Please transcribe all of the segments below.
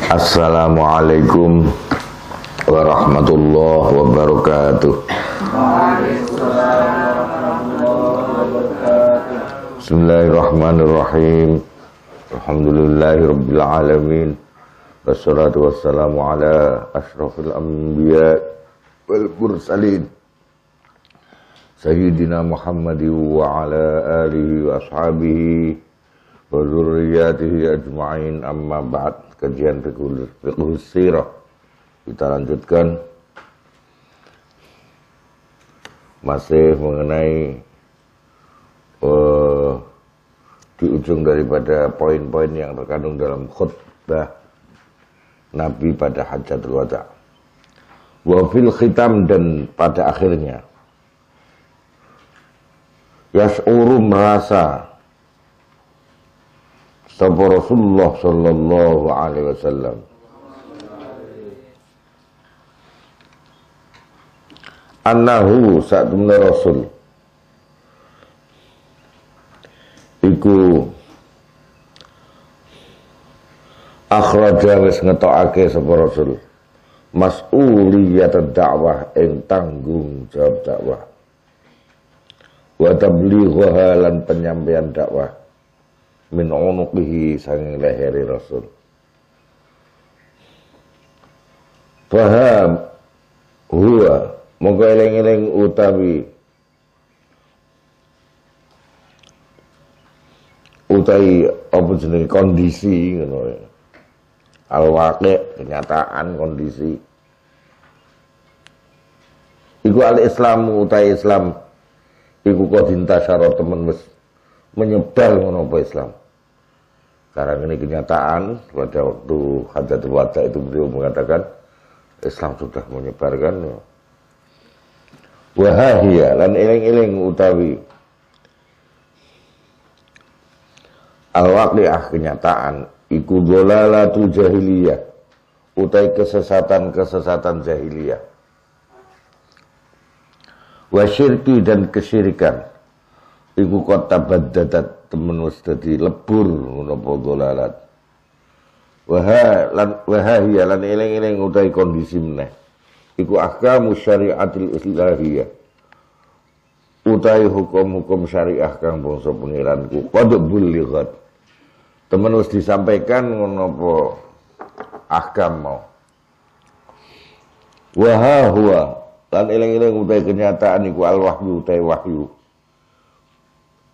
Assalamualaikum warahmatullahi wabarakatuh. Bismillahirrahmanirrahim. Alhamdulillahirabbil alamin. Wassalatu wassalamu ala asyrafil anbiya wal mursalin. Sayyidina Muhammadin wa ala alihi wa ashabihi wa dzurriyyatihi ajma'in, amma ba'd. Kajian fiqh sirah kita lanjutkan, masih mengenai di ujung daripada poin-poin yang terkandung dalam khutbah Nabi pada Hajjatul Wada. Wa fil khitam, dan pada akhirnya yas'uru, merasa sapa Rasulullah sallallahu alaihi wasallam annahu sa'atuna Rasul iku akhraja, wis ngetokake sapa Rasul mas'uliyat dakwah, ing tanggung jawab dakwah, wa tablighaha, lan penyampaian dakwah, min unuqihi, sanging leheri Rasul. Faham huwa, mongko eling-eling utawi apa jenenge kondisi ngono ya. Al-waqi', kenyataan kondisi. Iku al-Islamu, utai Islam iku qadinta syarat temen wis menyebar ngono apa Islam. Sekarang ini kenyataan, pada waktu Hajjatul Wada itu beliau mengatakan Islam sudah menyebarkan. Wahahia, lan eling-eling utawi al-waqi'ah, kenyataan iku dhalalatul jahiliyah, utai kesesatan jahiliyah, wa syirki, dan kesyirikan iku kota baddadat, temen wis dadi lebur ngono apa dolalat. Wahia, lan eling-eling utai kondisi meneh iku ahkamu syariatil islahiyah, utai hukum-hukum syariah kang bangsa pengiranku qad bulighat, temen wis disampaikan ngono apa ahkam mau. Huwa, lan eling-eling utai kenyataan iku al-wahyu, utai wahyu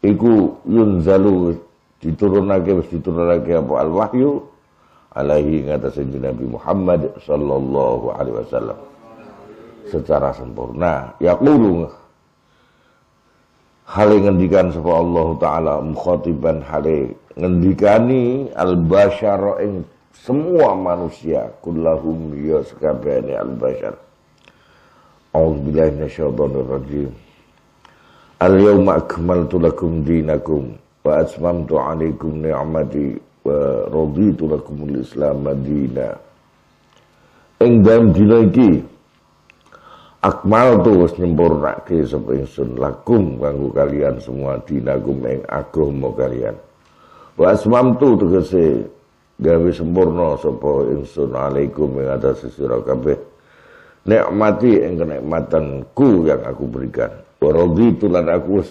iku yunzalu, diturunake apa al-wahyu alaihi, ngatasi Nabi Muhammad sallallahu alaihi wasallam secara sempurna. Yaqulu, hale ngendikan sapa Allah taala mukhatiban, hale ngendikani al-basyara, ing semua manusia, kullahum, ya sekabehane al-basyar. A'udzubillahi minasyaitonir rajim. Al-yawma akmaltu lakum dinakum wa atmamtu 'alaikum ni'mati wa raditu lakumul Islam madina. Ing dalem dina iki akmaltu, wis nyempurnake sapa ingsun lakum, kanggo kalian semua, dinakum, ing agama kalian. Wa atmamtu, tegese gawe sempurna sapa ingsun alaikum, ing atase sira kabeh, nikmati, ing kenikmatanku yang aku berikan. Wa raditu, lan aku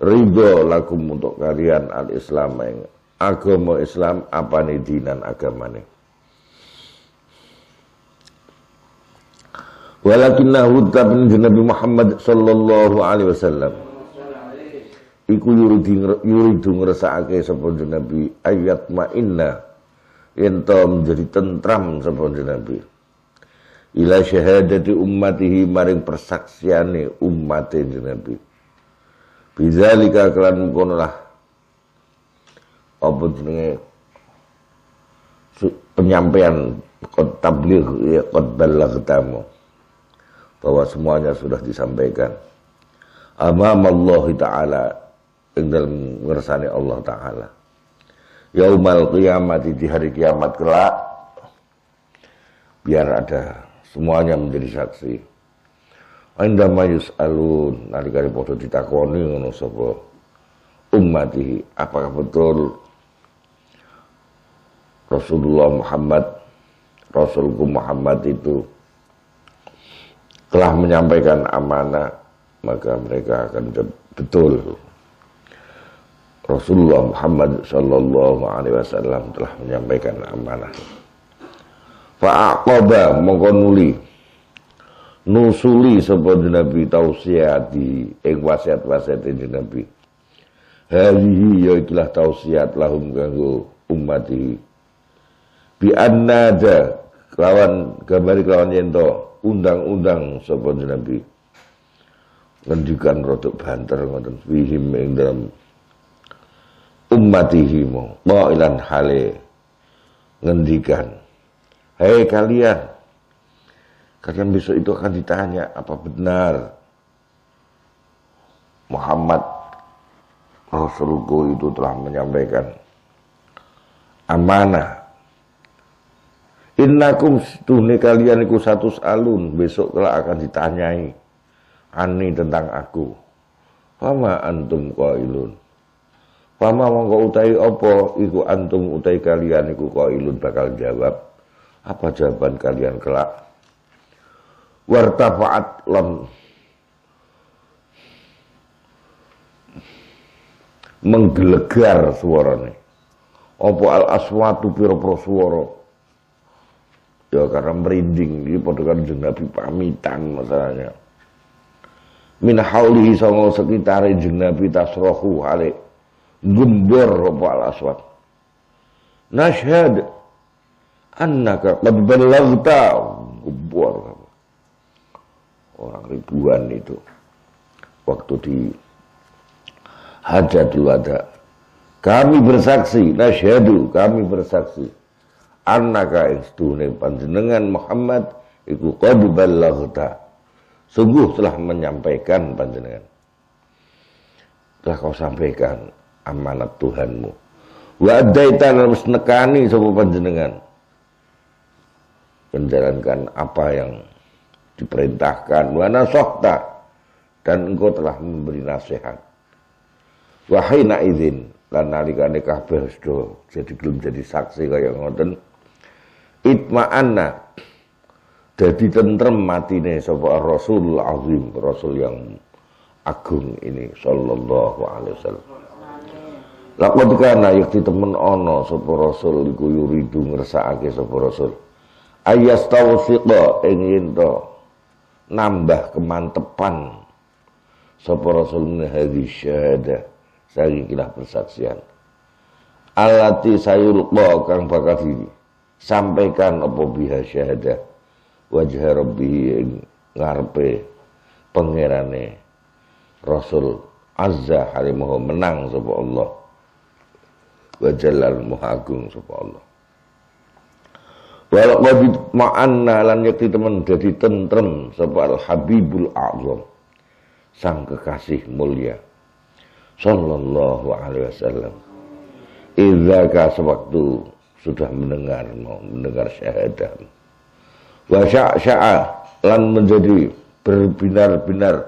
ridho lakum, untuk kalian, al-Islam, ing agama Islam, apane dinan, agamane. Walakinnahu, tapi Nabi Muhammad sallallahu alaihi wasallam iku yuridu ngrasakake sapa Nabi ayat ma'inna, ento menjadi tentram sapa Nabi ila syahadati ummatihi, maring persaksiane ummate Nabi. Bidzalika, kelan mengkonolah apa jenenge penyampaian qad tabligh, ya qad ballaghtamu, bahwa semuanya sudah disampaikan amamallahi ta'ala, ing dalam ngersane Allah taala. Yaumal qiyamati, di hari kiamat kelak, biar ada semuanya menjadi saksi. Indama yus'alun, nalikane padha ditakoni ngono sapa ummati, apakah betul Rasulullah Muhammad, Rasulku Muhammad itu telah menyampaikan amanah, maka mereka akan betul. Rasulullah Muhammad sallallahu alaihi wasallam telah menyampaikan amanah. Fa'aqaba mongko nusuli sapa Nabi tausiati ing wasiat-wasiat Nabi. Halihi ya ikilah tausiat lahum kanggo ummati. Bi annada kelawan gambari kelawan yento undang-undang sapa Nabi. Ngendikan rodok banter ngoten fihim ing dalam ummatihi mo ilan hale ngendikan, hei kalian besok itu akan ditanya apa benar Muhammad Rasulku itu telah menyampaikan amanah. Innakum tuhni kalian iku satu alun, besok kelak akan ditanyai ani tentang aku. Fama antum qailun. Fama mongko utai apa iku antum utai kalian iku qailun bakal jawab. Apa jawaban kalian kelak? Wartafa'at lam menggelegar suarane. Apa al aswatu pira-pira swara. Ya karena merinding iki padha karo Nabi pamitan masalahnya. Min haulihi songo sekitare Nabi tasrohu hale gembor apa al aswat. Nashhad annaka qad ballaghta gembor. Orang ribuan itu waktu di Hajatul Wada. Kami bersaksi, nasyhadu, kami bersaksi annaka istune panjenengan Muhammad iku qad ballaghta. Sungguh telah menyampaikan panjenengan. Telah kau sampaikan amanat Tuhanmu. Wa addaita lan nekani sapa panjenengan. Menjalankan apa yang diperintahkan, wa nasahta, dan engkau telah memberi nasihat. Wa hina idzin lan nalikane kabeh sedo jadi gelem jadi saksi kaya ngoten, itma'anna dadi tentrem matine sapa Rasul azim, Rasul yang agung ini sallallahu alaihi wasallam. Laqad kana yakti temen ana sapa Rasul iku yuridu ngersakake sapa Rasul ayastawsiqa ing ento nambah kemantepan sapa Rasul min hadhihi syahadah saking kilah persaksian alati sayulqa kang bakal disampaikan apa biha syahadah wajh rabbih ngarepe pangerane Rasul azza halimahu menang sapa Allah wa jalal muhagung sapa Allah. Walau qad ma'anna lan yakti temen dadi tentrem sapa al Habibul A'zam sang kekasih mulia sallallahu alaihi wasallam. Idza sewaktu sudah mendengar syahadah. Wa sya'a lan menjadi berbinar-binar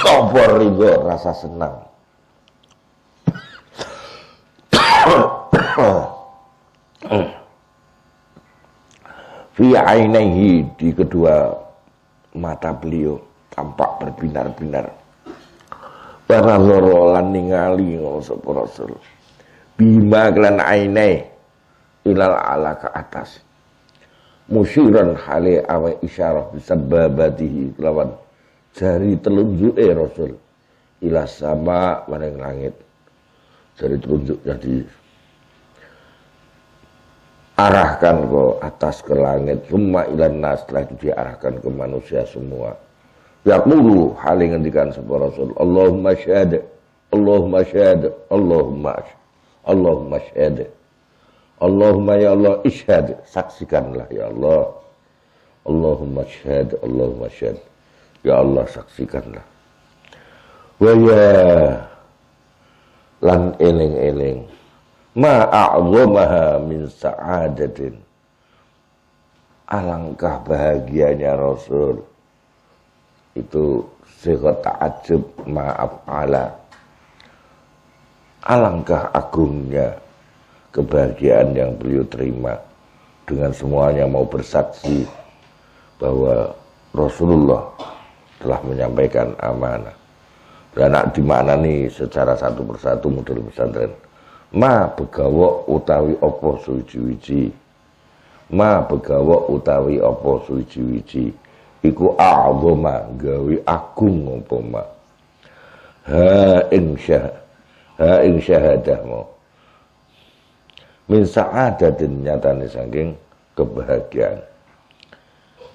apa ridho rasa senang. Fi ainaihi di kedua mata beliau tampak berbinar-binar. Para zoro lan ningali sapa Rasul. Bima kelan ainai ilal ala ke atas. Musyiran hale awe isyarah bisababatihi lawan jari telunjuke Rasul ila sama maring langit. Jari telunjuk jadi arahkan ke atas ke langit, summa ilan nas, setelah itu diarahkan ke manusia semua. Yaqulu hale ngendikan sapa Rasul, Allahumma syahad, Allahumma syahad, Allahumma syahad. Allahumma ya Allah isyhad, saksikanlah ya Allah. Allahumma syahad, Allahumma syahad. Ya Allah saksikanlah. Wa ya lan eling-eling ma a'zamaha min sa'adatin, alangkah bahagianya Rasul itu sigat ta'ajub ma'af'ala, Alangkah agungnya kebahagiaan yang beliau terima dengan semuanya mau bersaksi bahwa Rasulullah telah menyampaikan amanah. Dan nak dimaknani secara satu persatu model pesantren. Ma begawa utawi opo suwiji-wiji. Ma begawa utawi opo suwiji-wiji. Iku a'zoma gawe agung opo ma. Ha ing syahadahmu. Min sa'adatin nyatane saking kebahagiaan.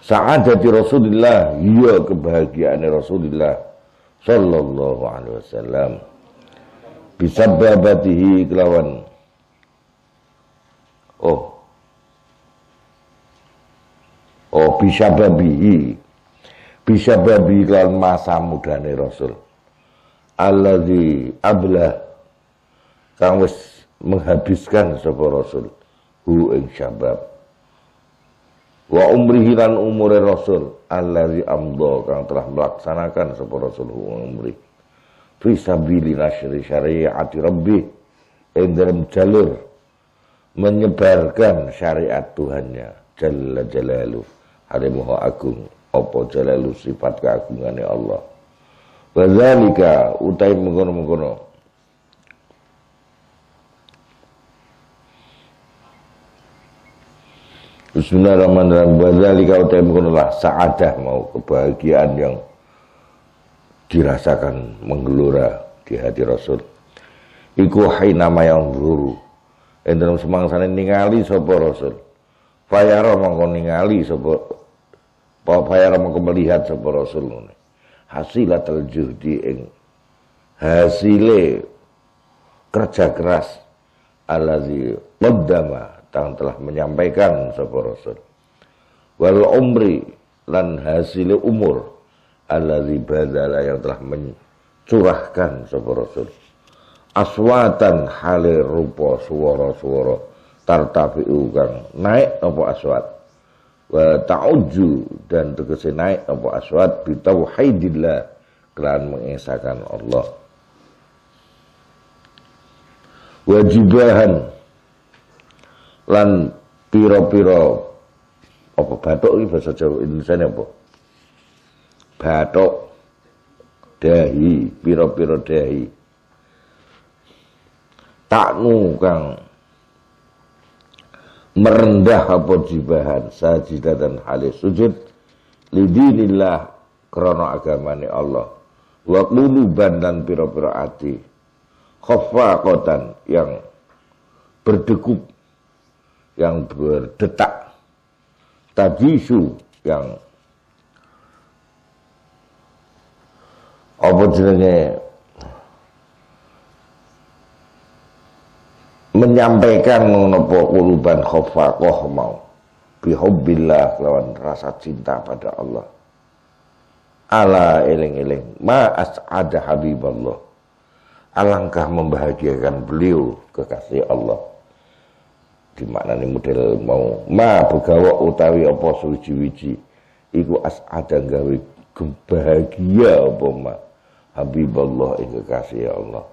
Sa'adati Rasulullah, iya kebahagiaan Rasulullah sallallahu alaihi wasallam. Bisababatihi kelawan bisababihi kelawan masa mudane Rasul. Alladzi ablah kang wis menghabiskan sapa Rasul hu ing syabab wa umrihi lan umure Rasul allazi amdha kang telah melaksanakan sapa Rasul hu umri fi sabili nasyri syariati rabbih ing dalam jalur menyebarkan syariat Tuhannya jalla jalalu hale maha agung apa jalalu sifat keagungane Allah wa zalika utai mengkono-mengkono Bismillahirrahmanirrahim. Wadzalika utai mengkonolah sa'adah mau kebahagiaan yang dirasakan menggelora di hati Rasul. Iku hainama yang zuru. Dalam semangsane ningali sapa Rasul. Fayara mongko ningali sapa fayara mongko melihat sapa Rasul. Hasilatul juhdi ing hasile kerja keras allazi qaddama tang telah menyampaikan sapa Rasul wal umri lan hasil umur allazi badala yang telah mencurahkan sapa Rasul aswatan hale rupa swara-swara tartafi'u kang naik apa aswat wa ta'ujju dan tegese naik apa aswat bi tauhidillah kelan mengesahkan Allah wajibahan lan piro-piro apa bathuk iki bahasa Jawa Indonesia apa? Bathuk dahi, piro-piro dahi. Taknu kang merendah apa jibahan sajidatan halis sujud lidinillah krana agamane Allah. Wa quluban dan piro-piro ati khafaqatan yang berdegup yang berdetak tajisu yang apa jenenge menyampaikan menapa kuluban khafaqah mau bihubbillah lawan rasa cinta pada Allah ala eling-eling ma as'ada habiballah alangkah membahagiakan beliau kekasih Allah di maknane model mau ma begawa utawi apa suwiji-wiji iku as'ada gawe bahagia apa ma habiballah ing kekasih Allah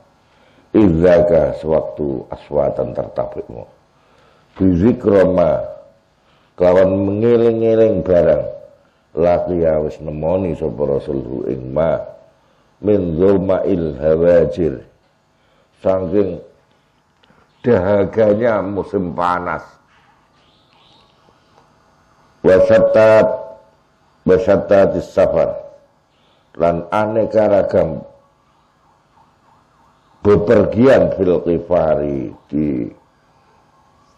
idzaka sewaktu aswatan tertabikmu bizikrama kelawan mengeling-eling barang laqiya wis nemoni sapa Rasulullah ing ma min zulmail hawajir saking dahaganya musim panas wasattatis safar lan aneka ragam bepergian fil qifari di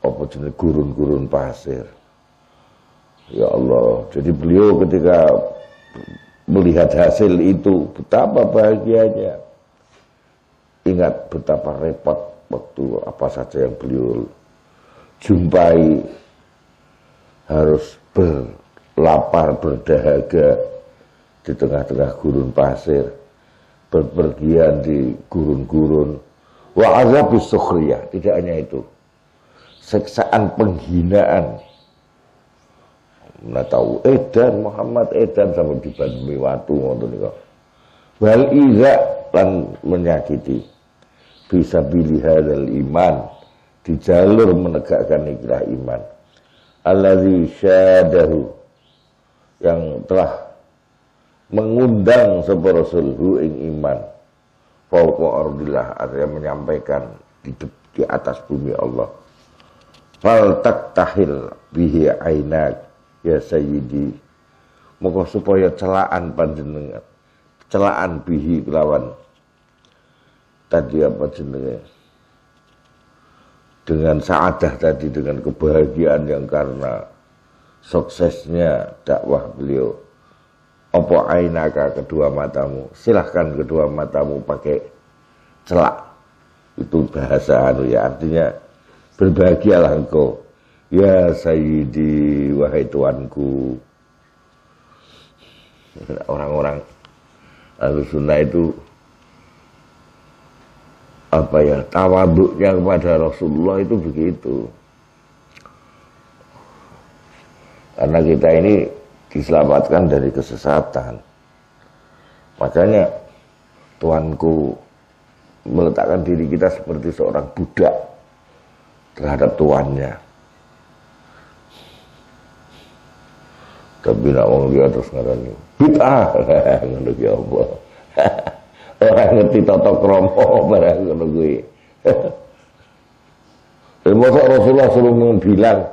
apa jenis gurun-gurun pasir ya Allah jadi beliau ketika melihat hasil itu betapa bahagianya ingat betapa repot waktu apa saja yang beliau jumpai harus berlapar berdahaga di tengah-tengah gurun pasir berpergian di gurun-gurun wa azabus sukhriyah tidak hanya itu siksaan penghinaan tahu edan Muhammad edan sampai dibandemi watu ngoten niku wal iza lan menyakiti bisa pilih hadal iman, di jalur menegakkan ikilah iman. Alladzi syadahu, yang telah mengundang sapa rasulhu ing iman. Fauqa ardillah, artinya menyampaikan di atas bumi Allah. Fal taktahil bihi ainak ya sayyidi, moga supaya celaan panjenengan, celaan bihi kelawan tadi apa jenenge, dengan saadah tadi, dengan kebahagiaan yang karena suksesnya dakwah beliau. Apa ainaka, kedua matamu, silahkan kedua matamu pakai celak. Itu bahasa ya, artinya berbahagialah engkau ya sayyidi, wahai tuanku. Orang-orang Ahlussunnah itu apa ya, tawaduknya kepada Rasulullah itu begitu. Karena kita ini diselamatkan dari kesesatan. Makanya tuanku meletakkan diri kita seperti seorang budak terhadap tuannya. Tapi nak wong liya terus ngarani bid'ah, ngono ki apa. Orang ngerti tata krama barang ngono kuwi. Masa Rasulullah suruh bilang,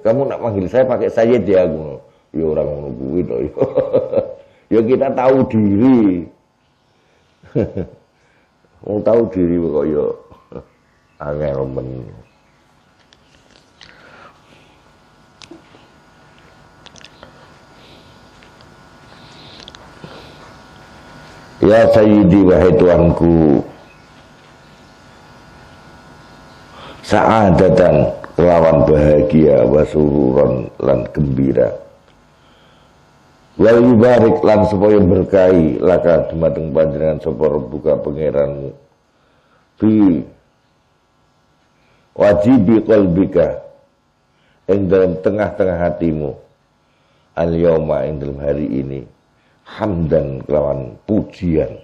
kamu nak manggil saya pakai sayyid ya, aku. Ya orang ngono kuwi to. Ya kita tahu diri. Wong tahu diri kok ya angel men. Ya sayyidi, wahai tuanku, sa'adatan, kelawan bahagia, wasururan lan gembira, wal yubarik lan supaya berkahi laka dumateng panjenengan sapa buka pangeranmu bi wajibi qalbika, ing dalam tengah-tengah hatimu, al yauma, ing dalam hari ini, hamdan kelawan pujian,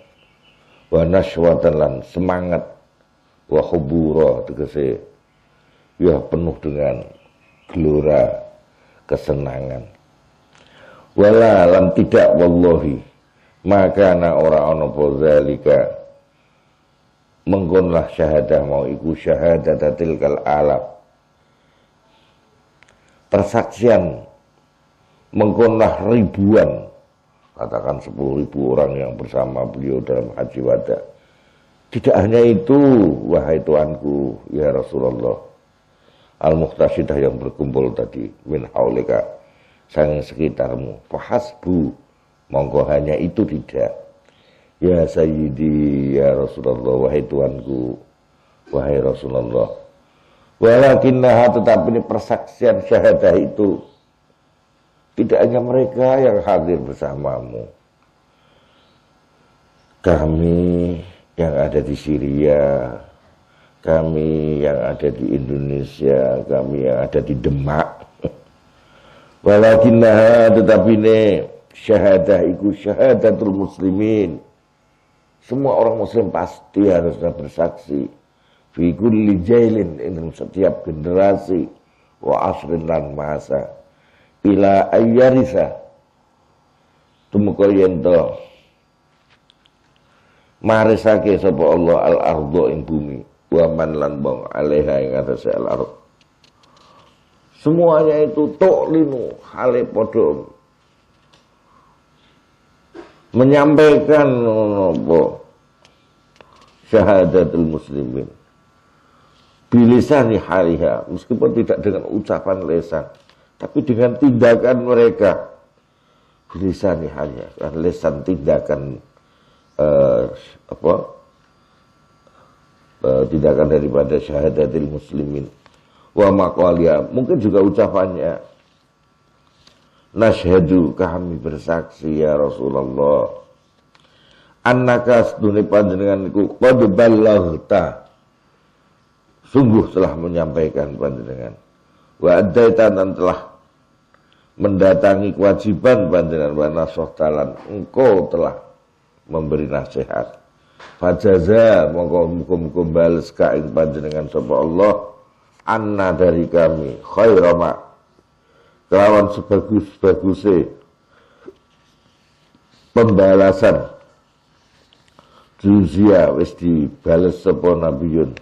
wa naswatan lan semangat, wa hubura tegese ya penuh dengan gelora kesenangan. Wala lan tidak wallahi maka na ora ana apa zalika mengkonlah syahadah mau iku syahadatil kal alam, persaksian mengkonlah ribuan, katakan 10.000 orang yang bersama beliau dalam haji wada. Tidak hanya itu, wahai tuanku ya Rasulullah, al-muhtasidah yang berkumpul tadi, min haulika, sang sekitarmu, fahasbu, monggo hanya itu tidak. Ya sayyidi ya Rasulullah, wahai tuanku, wahai Rasulullah. Walakinnaha, tetapi ini persaksian syahadah itu tidak hanya mereka yang hadir bersamamu. Kami yang ada di Syria, kami yang ada di Indonesia, kami yang ada di Demak. Walakinnaha, tetapi ini syahadah iku syahadatul muslimin. Semua orang muslim pasti harusnya bersaksi. Fi kulli jailin, dalam setiap generasi, wa asrin lan masa. Ila ayyarisa, tumeka yento marisake sapa Allah al ardo ing bumi, wa man lan bang alaiha ing atase al ard. Semuanya itu tu'linu hale padha menyampaikan apa syahadatul muslimin bilisani haliha, meskipun tidak dengan ucapan lesan, tapi dengan tindakan mereka. Bilisani haliha, lesan tindakan tindakan daripada syahadatul muslimin. Wa maqalia, mungkin juga ucapannya. Nashhadu, kami bersaksi ya Rasulullah, annaka sedune panjenengan iku qad ballaghta, sungguh telah menyampaikan panjenengan, wa addaita, dan telah mendatangi kewajiban panjenengan, wa nasahtalan, engkau telah memberi nasihat, Fajaza mongko muga-muga bales ka ing panjenengan sapa Allah anna dari kami khairama kelawan sebagus-baguse pembalasan juzia wis dibales sapa nabiyun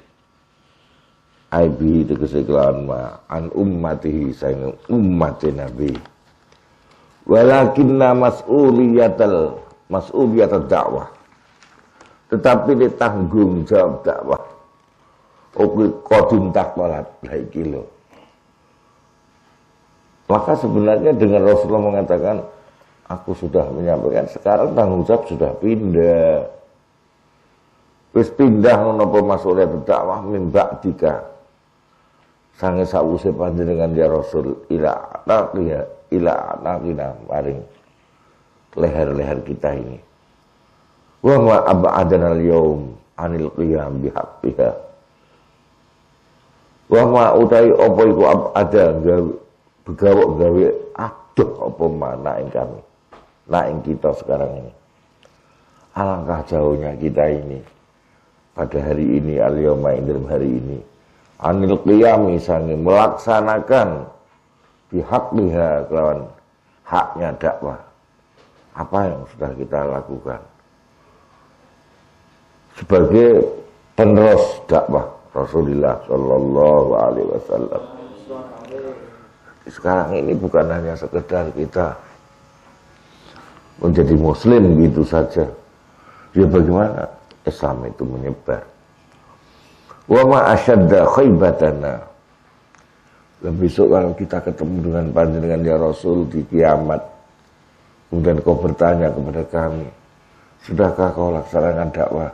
aibi tegese kelawan ma an ummatihi saing umat nabi walakinna mas'uliyatul dakwah tetapi ini tanggung jawab dakwah oke kodum takwalat iki lho. Maka sebenarnya dengan Rasulullah mengatakan aku sudah menyampaikan, sekarang tanggung jawab sudah pindah. Wis pindah ngono apa mas'uliyatul dakwah min ba'dika sange sawuse panjenengan ya Rasul ila anaqina maring leher-leher kita ini. Wa ma ab'adana al-yawm anil qiyam bihaqqiha. Wa ma utai apa iku ab'ada gawe aduh apa mana ing kami. Nah ing kita sekarang ini. Alangkah jauhnya kita ini pada hari ini al-yawma dalam hari ini anil qiyam sange melaksanakan bihaqqiha kelawan haknya dakwah. Apa yang sudah kita lakukan sebagai penerus dakwah Rasulullah Shallallahu Alaihi Wasallam. Sekarang ini bukan hanya sekedar kita menjadi muslim gitu saja. Ya bagaimana Islam itu menyebar. Wa ma asyadda khaybatana. Dan besok kalau kita ketemu dengan panjenengan ya Rasul di kiamat, kemudian kau bertanya kepada kami, sudahkah kau laksanakan dakwah?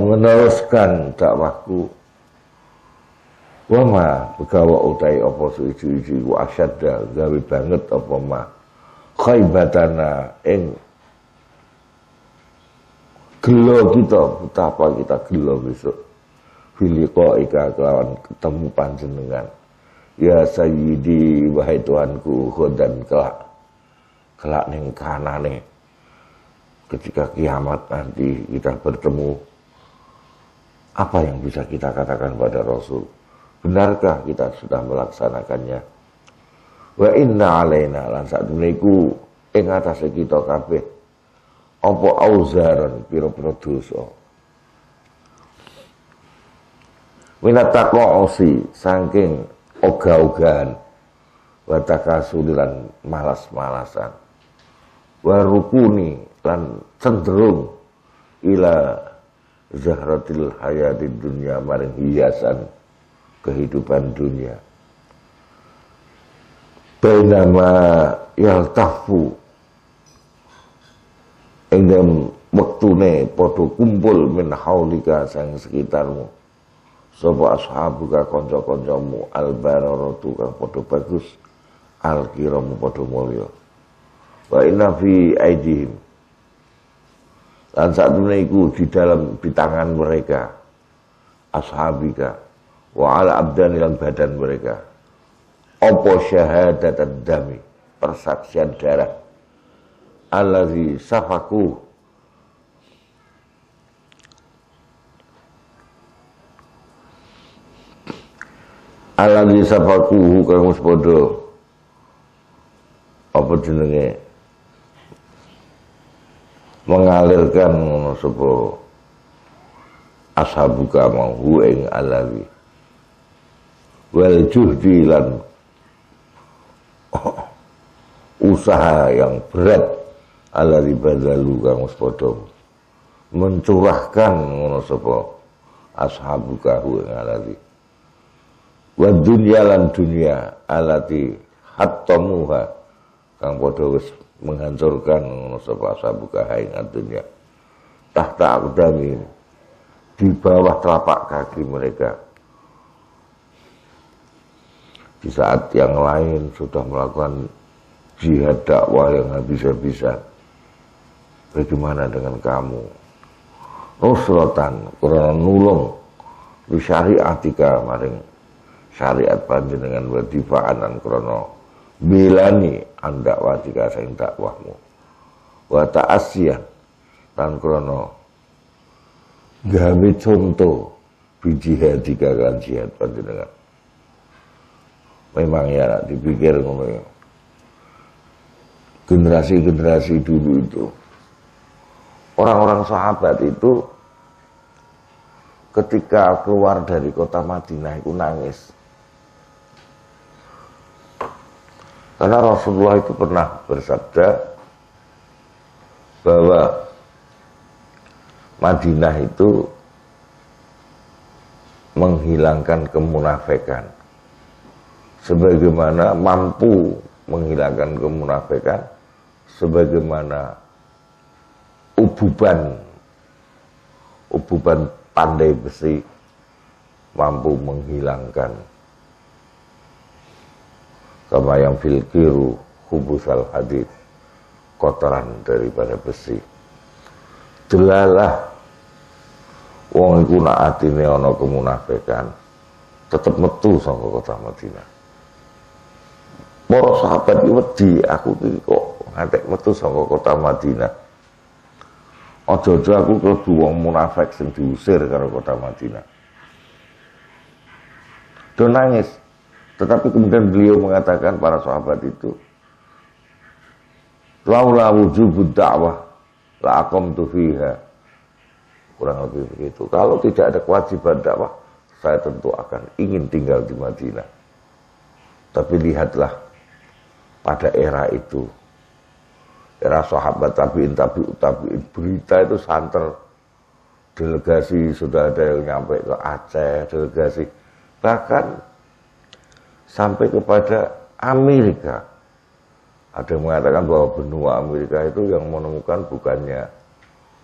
Meneruskan dakwahku. Wa ma begawa utai apa suci-suci wa asyadda gawe banget apa ma khaybatana ing gelo kita betapa kita gelo besok filiqa ika kelawan ketemu panjenengan ya sayyidi wahai Tuhanku khodan kelak ning kanane ketika kiamat nanti kita bertemu, apa yang bisa kita katakan pada Rasul? Benarkah kita sudah melaksanakannya? Wa inna alaina lan satuniku ing atase kita kabeh apa auzaran pira-pira dosa. Minat taqosi saking ogah-ogahan wa takasulan malas-malasan wa rukuni lan cenderung ila zahratil hayatid dunya maring hiasan kehidupan dunia. Bainama yaltafu ing dalem wektune padha kumpul min haulika sang sekitarmu sapa ashabuka kanca-kancamu albararatu kang padha bagus alkiramu padha mulya wa inna fi aidihim dan saat itu di tangan mereka ashabika wa ala abdan ilang badan mereka apa syahadat ad-dami persaksian darah allazi safaku allazi safaku kang wis padha apa jenenge mengalirkan sapa ashabuka mau ing alawi wal juhdi lan usaha yang berat alawi badalu kang wis padha mencurahkan ngono sapa ashabuka ing alawi wa dunya lan dunya alati hattamuha kang padha wis menghancurkan sapa sabuka ing dunia tahta aqdami di bawah telapak kaki mereka. Di saat yang lain sudah melakukan jihad dakwah yang habis-habisan, bagaimana dengan kamu? Nusratan kurang nulung li syariatika maring syariat panjenengan wa difa'an krana bilani andak wajika sing dakwahmu wa ta'asyan lan krana gawe contoh bijihad dikakan jihad panjenengan. Memang ya dipikir ngono ya. Generasi-generasi dulu itu orang-orang sahabat itu ketika keluar dari kota Madinah itu nangis. Karena Rasulullah itu pernah bersabda bahwa Madinah itu menghilangkan kemunafikan. Sebagaimana mampu menghilangkan kemunafikan, sebagaimana ububan pandai besi mampu menghilangkan kama yang filkiru hubusal hadid, kotoran daripada besi. Delalah wong iku nak atine ana kemunafikan tetep metu saka kota Madinah. Para sahabat iki wedi, aku iki kok ngantek metu saka kota Madinah. Aja-aja aku klebu wong munafik sing diusir karo kota Madinah. Do nangis. Tetapi kemudian beliau mengatakan, para sahabat itu, laula wujubud da'wah la aqamtu fiha. Kurang lebih begitu. Kalau tidak ada kewajiban dakwah, saya tentu akan ingin tinggal di Madinah. Tapi lihatlah pada era itu, era sahabat tabi'in, berita itu santer. Delegasi sudah ada yang nyampe ke Aceh, delegasi bahkan sampai kepada Amerika. Ada yang mengatakan bahwa benua Amerika itu yang menemukan bukannya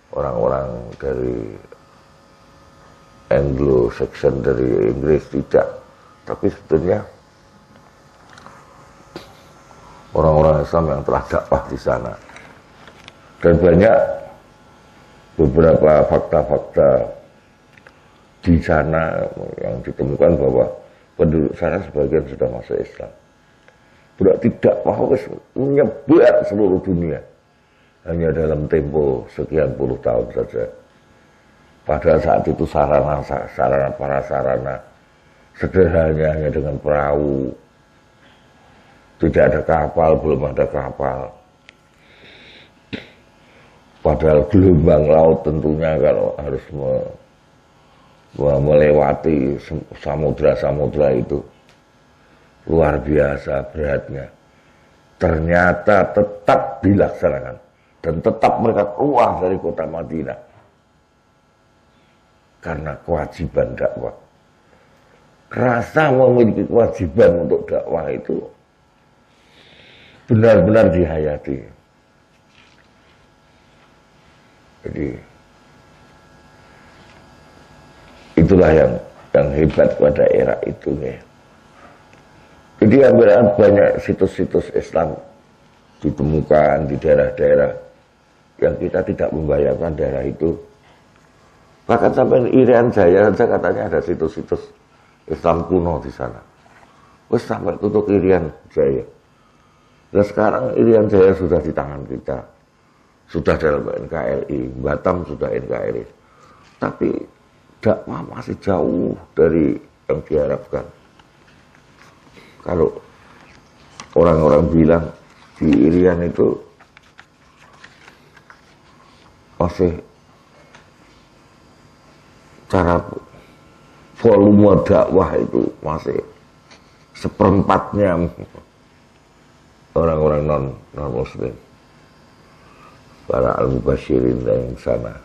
orang-orang dari Anglo-Saxon dari Inggris, tidak, tapi sebetulnya orang-orang Islam yang telah dakwah di sana. Dan banyak beberapa fakta-fakta di sana yang ditemukan bahwa penduduk sana sebagian sudah masuk Islam. Berarti dakwah menyebar seluruh dunia hanya dalam tempo sekian puluh tahun saja. Pada saat itu sarana prasarana sederhana hanya dengan perahu. Tidak ada kapal, belum ada kapal. Padahal gelombang laut tentunya kalau harus melewati samudra-samudra itu luar biasa beratnya. Ternyata tetap dilaksanakan dan tetap mereka keluar dari kota Madinah karena kewajiban dakwah. Rasa memiliki kewajiban untuk dakwah itu benar-benar dihayati. Jadi itulah yang hebat pada era itu ya. Jadi banyak situs-situs Islam ditemukan di daerah-daerah yang kita tidak membayangkan daerah itu. Bahkan sampai Irian Jaya saja katanya ada situs-situs Islam kuno di sana. Wes sampai tutup Irian Jaya. Dan sekarang Irian Jaya sudah di tangan kita. Sudah dalam NKRI, Batam sudah NKRI. Tapi dakwah masih jauh dari yang diharapkan. Kalau orang-orang bilang di Irian itu masih cara volume dakwah itu masih seperempatnya orang-orang non muslim, para al-mubasyirin yang sana,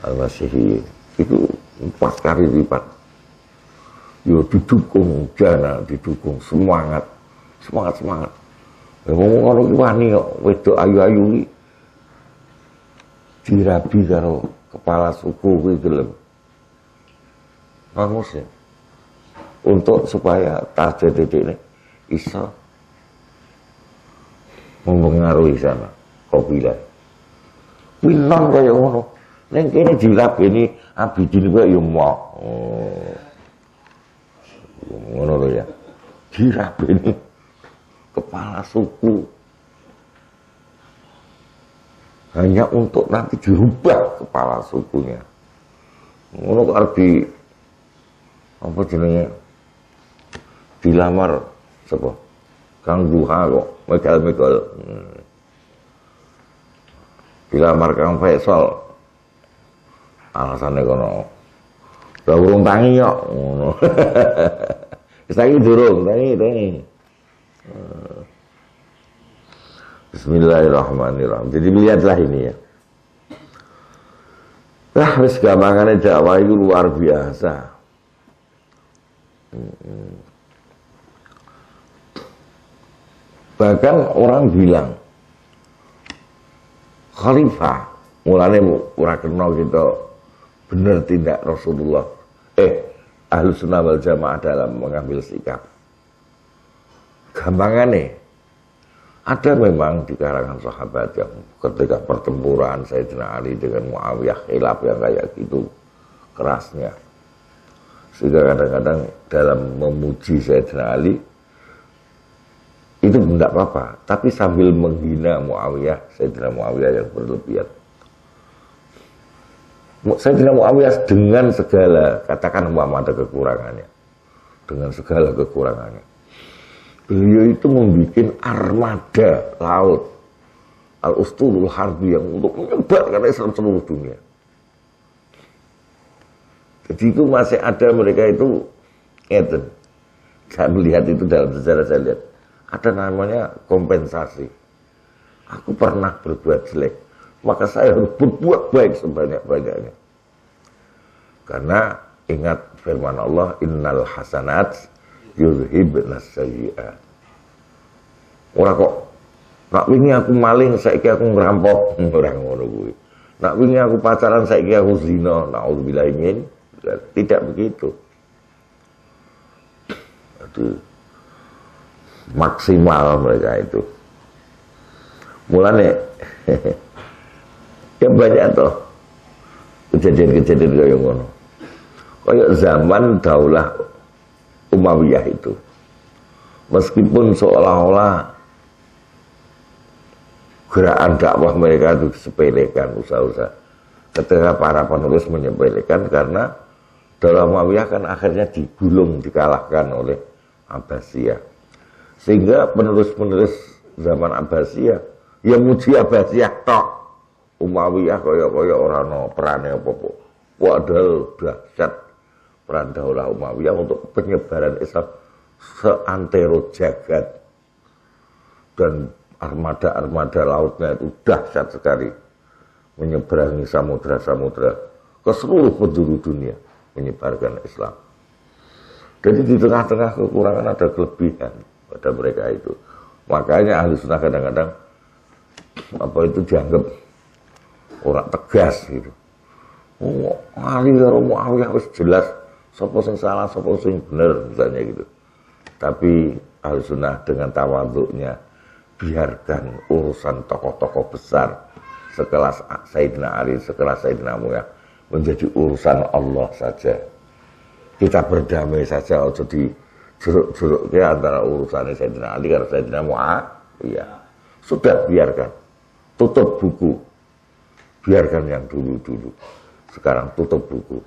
al-masyihin itu 4 kali lipat. Yo didukung dana, didukung semangat. Ya ngomong orang wani kok wedok ayu-ayu iki dirabi karo kepala suku kuwi gelem. Bagus ya. Untuk supaya target ini bisa mempengaruhi sana kabilah. Winon kaya ngono. Ning kene dirabeni Abidin kuwi yo mok. Ngono lho ya. Dirabeni kepala suku. hanya untuk nanti dirubah kepala sukunya. Ngono arep di apa jenenge? Dilamar sapa? Kang Duha kok, Megal. Dilamar Kang Faisal. Alasannya kono. Lah urung tangi kok ngono. Wis tangi durung, tangi. Bismillahirrahmanirrahim. Jadi lihatlah ini ya. Lah wis gampangane dakwah itu luar biasa. Bahkan orang bilang khalifah mulane ora kena kita bener tindak Rasulullah Ahlus Sunnah wal Jamaah dalam mengambil sikap. Gampangane ada memang di kalangan sahabat yang ketika pertempuran Sayyidina Ali dengan Muawiyah khilaf yang kayak gitu kerasnya, sehingga kadang-kadang dalam memuji Sayyidina Ali itu tidak apa-apa, tapi sambil menghina Muawiyah, Sayyidina Muawiyah yang berlebihan. Sayyidina Muawiyah dengan segala, katakan ada kekurangannya, dengan segala kekurangannya, beliau itu membuat armada laut Al-Usturul Harbi yang untuk menyebarkan Islam seluruh dunia. Jadi itu masih ada mereka itu, saya melihat itu dalam sejarah saya lihat. Ada namanya kompensasi. Aku pernah berbuat jelek, maka saya harus berbuat baik sebanyak-banyaknya. Karena ingat firman Allah, innal hasanat yudhibnas sayyi'at. Ora kok nak wingi aku maling saiki aku ngerampok, ora ngono kuwi. Nak wingi aku pacaran saiki aku zina, naudzubillah min. Tidak begitu. Aduh. Maksimal mereka itu. Mulane ya banyak toh kejadian-kejadian kayak ngono. Kayak zaman Daulah Umayyah itu. Meskipun seolah-olah gerakan dakwah mereka itu disepelekan usaha-usaha. Ketika para penulis menyepelekan karena Daulah Umayyah kan akhirnya digulung, dikalahkan oleh Abbasiyah. Sehingga penulis-penulis zaman Abbasiyah ya muji Abbasiyah tok. Umayyah kaya ora ono perane apa-apa. Padahal dahsyat peran Daulah Umayyah untuk penyebaran Islam seantero jagat. Dan armada-armada lautnya itu dahsyat sekali, menyeberangi samudra-samudra ke seluruh penjuru dunia, menyebarkan Islam. Jadi di tengah-tengah kekurangan ada kelebihan pada mereka itu. Makanya Ahlu Sunnah kadang-kadang apa itu dianggap orang tegas gitu. Oh, Ali karo Muawiyah wis jelas sapa sing salah, sapa sing bener misalnya gitu. Tapi Ahlu Sunnah dengan tawaduknya biarkan urusan tokoh-tokoh besar sekelas Sayyidina Ali, sekelas Sayyidina Muawiyah menjadi urusan Allah saja. Kita berdamai saja, ojo di jeruk-jeruknya antara urusannya Sayyidina Ali karena Sayyidina Muawiyah. Sudah biarkan, tutup buku, biarkan yang dulu-dulu. Sekarang tutup buku.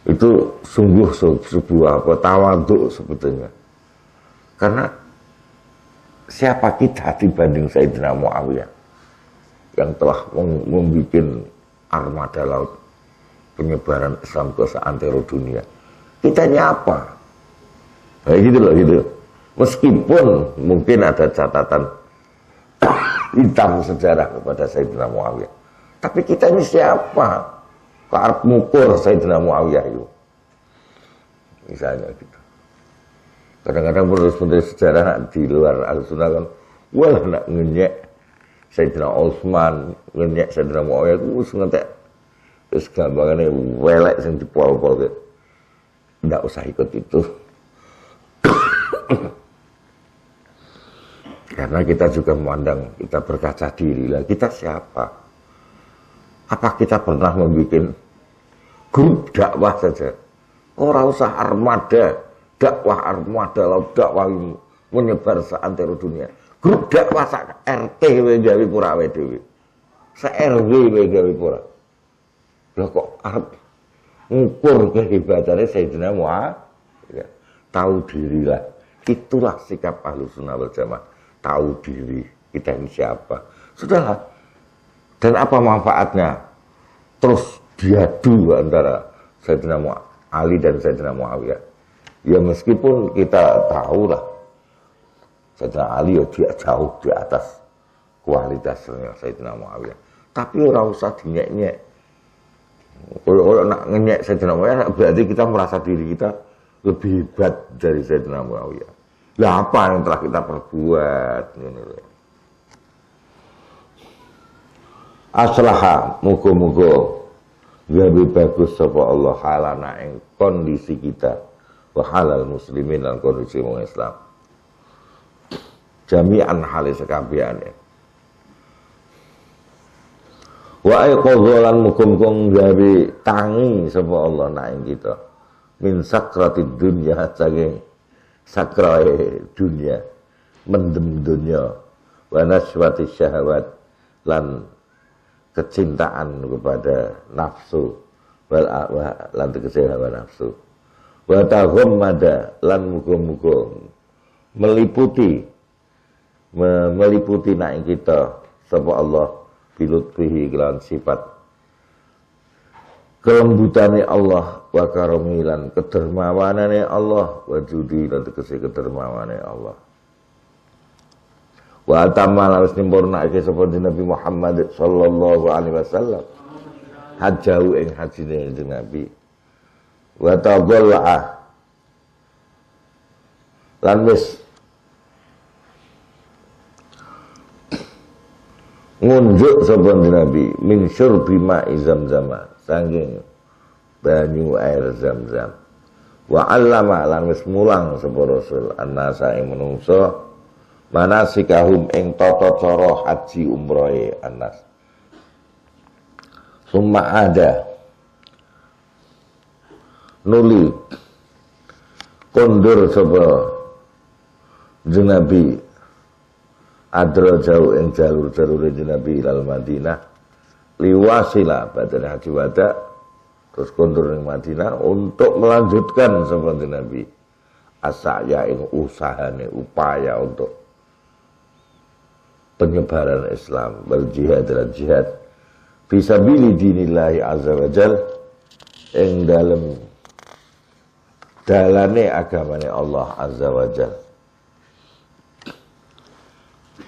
Itu sungguh sebuah tawaduk sebetulnya. Karena siapa kita dibanding Sayyidina Muawiyah yang telah membuat armada laut penyebaran Islam ke seantero dunia. Kita apa? Kayak gitu loh gitu. Meskipun mungkin ada catatan hitam sejarah kepada Sayyidina Muawiyah, tapi kita ini siapa? Karep mukur Sayyidina Muawiyah itu. Misalnya gitu. Kadang-kadang penulis-penulis sejarah di luar Ahlussunnah kan, wah nak ngenyek Sayyidina Utsman, ngenyek Sayyidina Muawiyah itu ngentek. Terus gambarannya welek sing dipol-pol gitu. Nggak usah ikut itu. Karena kita juga memandang, kita berkaca diri lah. Kita siapa? Apa kita pernah membuat grup dakwah saja? Ora usah armada, dakwah armada laut, dakwah menyebar seantero dunia. grup dakwah sak RT wae gawe pura wae dhewe. Sak RW wae gawe pura. Lah kok arep ngukur kehebatannya Sayyidina Muawiyah. Tahu dirilah. Itulah sikap Ahlussunnah wal Jamaah. Tahu diri. Kita ini siapa? Sudahlah. Dan apa manfaatnya? Terus diadu antara Sayyidina Ali dan Sayyidina Muawiyah. Ya meskipun kita tahulah Sayyidina Ali ya dia jauh di atas kualitasnya Sayyidina Muawiyah. Tapi ora usah dinyek-nyek. Orang nak ngenyek Sayyidina Muawiyah berarti kita merasa diri kita lebih hebat dari Sayyidina Muawiyah. Lah apa yang telah kita perbuat? Aslaha muga-muga gawe bagus sapa Allah halana ing kondisi kita wa halal muslimin lan kondisi wong Islam. Jami'an hale sekabehane. Wa aiqadzalan muga-muga gawe tangi sapa Allah nak ing kita. Min sakratid dunya saking sakrae dunia, mendem dunia, wa naswati syahwat lan kecintaan kepada nafsu wal lan tegese hawa nafsu wa taghammada lan muga-muga meliputi nak kita sapa Allah bilutfihi kelan sifat kelembutane Allah wa karami lan kedermawanane Allah wa judi lan tegese kedermawane Allah. Wa tamma lan sempurnake sapa Nabi Muhammad sallallahu alaihi wasallam hajjau ing hajine Nabi wa tadalla lan wis ngunjuk sapa Nabi min syurbi ma'i zamzam saking banyu air Zamzam wa allama lan wis mulang sapa Rasul annasa ing menungso manasikahum ing tata cara haji umrohe Anas. Summa ada nuli kondur sapa Nabi adra jauh ing jalur-jalure Nabi ilal Madinah liwasila badane haji wada terus kondur ing Madinah untuk melanjutkan sapa Nabi asaya ing usahane upaya untuk penyebaran Islam wal jihad dan jihad fisabilillah dinillahi azza wajal ing dalane agamane Allah azza wajal.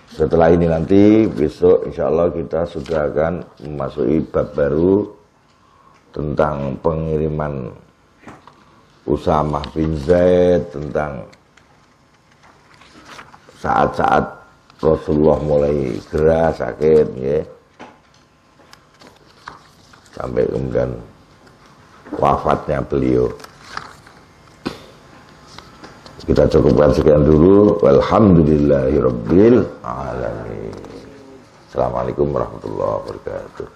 Setelah ini nanti besok insyaallah kita sudah akan memasuki bab baru tentang pengiriman Usamah bin Zaid, tentang saat-saat Rasulullah mulai gerah sakit ya. Sampai kemudian wafatnya beliau. Kita cukupkan sekian dulu. Walhamdulillahirabbil alamin. Assalamualaikum warahmatullahi wabarakatuh.